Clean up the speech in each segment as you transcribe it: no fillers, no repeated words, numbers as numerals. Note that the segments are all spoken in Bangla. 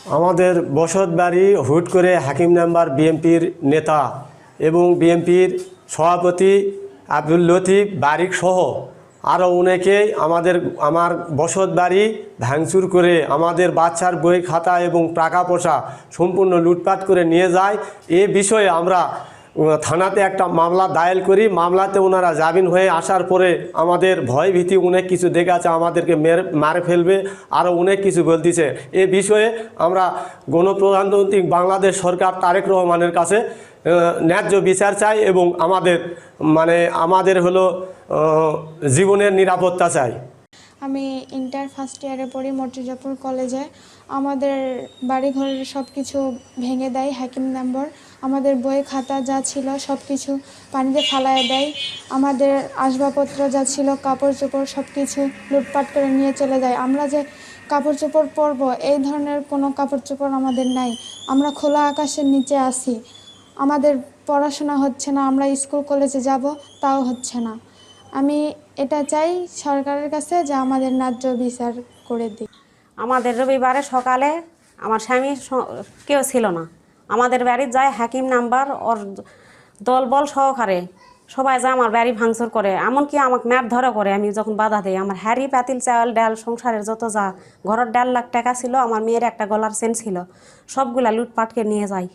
আমাদের বসত বাড়ি হুট করে হাকিম মেম্বার বিএনপির নেতা এবং বিএনপির সভাপতি আব্দুল লতিফ বারিক সহ আরও অনেকেই আমার বসত বাড়ি ভাঙচুর করে আমাদের বাচ্চার বই খাতা এবং টাকা পয়সা সম্পূর্ণ লুটপাট করে নিয়ে যায়। এ বিষয়ে আমরা থানাতে একটা মামলা দায়ের করি। মামলাতে ওনারা জামিন হয়ে আসার পরে আমাদের ভয় ভীতি অনেক কিছু দেখাচ্ছে, আমাদেরকে মারে ফেলবে, আরও অনেক কিছু বলতেছে। এ বিষয়ে আমরা গণপ্রজাতন্ত্রী বাংলাদেশ সরকার তারেক রহমানের কাছে ন্যায্য বিচার চাই এবং আমাদের হলো জীবনের নিরাপত্তা চাই। আমি ইন্টার ফার্স্ট ইয়ারে পড়ি মর্তুজাপুর কলেজে। আমাদের বাড়িঘরের সব কিছু ভেঙে দেয় হাকিম মেম্বার। আমাদের বই খাতা যা ছিল সব কিছু পানিতে ফালায় দেয়। আমাদের আসবাবপত্র যা ছিল কাপড় চোপড় সব কিছু লুটপাট করে নিয়ে চলে যায়। আমরা যে কাপড় চোপড় পরবো এই ধরনের কোনো কাপড় চোপড় আমাদের নাই। আমরা খোলা আকাশের নিচে আছি, আমাদের পড়াশোনা হচ্ছে না, আমরা স্কুল কলেজে যাব তাও হচ্ছে না। আমি এটা চাই সরকারের কাছে যে আমাদের ন্যায্য বিচার করে দিই। আমাদের রবিবারে সকালে আমার স্বামী কেউ ছিল না, আমাদের বাড়ি যায় হাকিম নাম্বার ওর দলবল সহকারে সবাই যায় আমার বাড়ি ভাঙচুর করে, এমনকি আমাকে ম্যাপ ধরা করে। আমি যখন বাধা দিই, আমার হ্যারি পাতিল চাউল ডাল সংসারের যত যা ঘরের 1.5 লাখ টাকা ছিল, আমার মেয়ের একটা গলার চেন ছিল, সবগুলা লুটপাটকে নিয়ে যাই।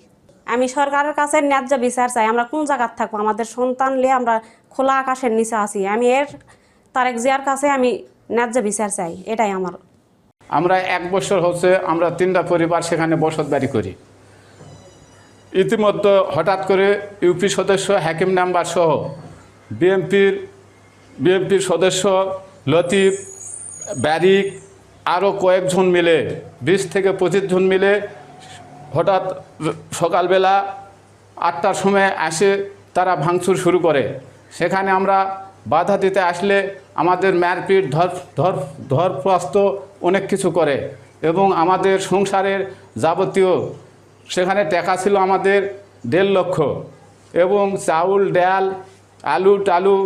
আমি সরকারের কাছে ন্যায্য বিচার চাই। আমরা কোন জায়গায় থাকবো? আমাদের সন্তান নিয়ে আমরা খোলা আকাশের নিচে আছি। আমি তারেক জিয়ার কাছে আমি ন্যায্য বিচার চাই, এটাই আমার। আমরা 1 বছর হচ্ছে আমরা 3টা পরিবার সেখানে বসত বাড়ি করি। ইতিমধ্যে হঠাৎ করে ইউপি সদস্য হাকিম নাম্বার সহ বিএনপির সদস্য লতিফ বারিক আরও কয়েকজন মিলে 20 থেকে 25 জন মিলে হঠাৎ সকালবেলা 8টার সময় আসে তারা ভাঙচুর শুরু করে। সেখানে আমরা বাধা দিতে আসলে আমাদের মারপিট ধরপ্রস্ত অনেক কিছু করে এবং আমাদের সংসারের যাবতীয় সেখানে টাকা ছিল আমাদের 1.5 লক্ষ এবং চাউল ডাল আলু টালু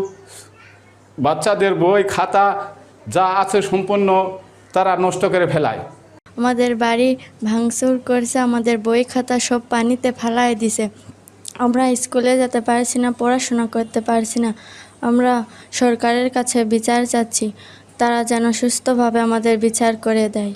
বাচ্চাদের বই খাতা যা আছে সম্পূর্ণ তারা নষ্ট করে ফেলায়। আমাদের বাড়ি ভাঙচুর করছে, আমাদের বই খাতা সব পানিতে ফেলায় দিছে। আমরা স্কুলে যেতে পারছি না, পড়াশোনা করতে পারছি না। আমরা সরকারের কাছে বিচার চাচ্ছি, তারা যেন সুস্থভাবে আমাদের বিচার করে দেয়।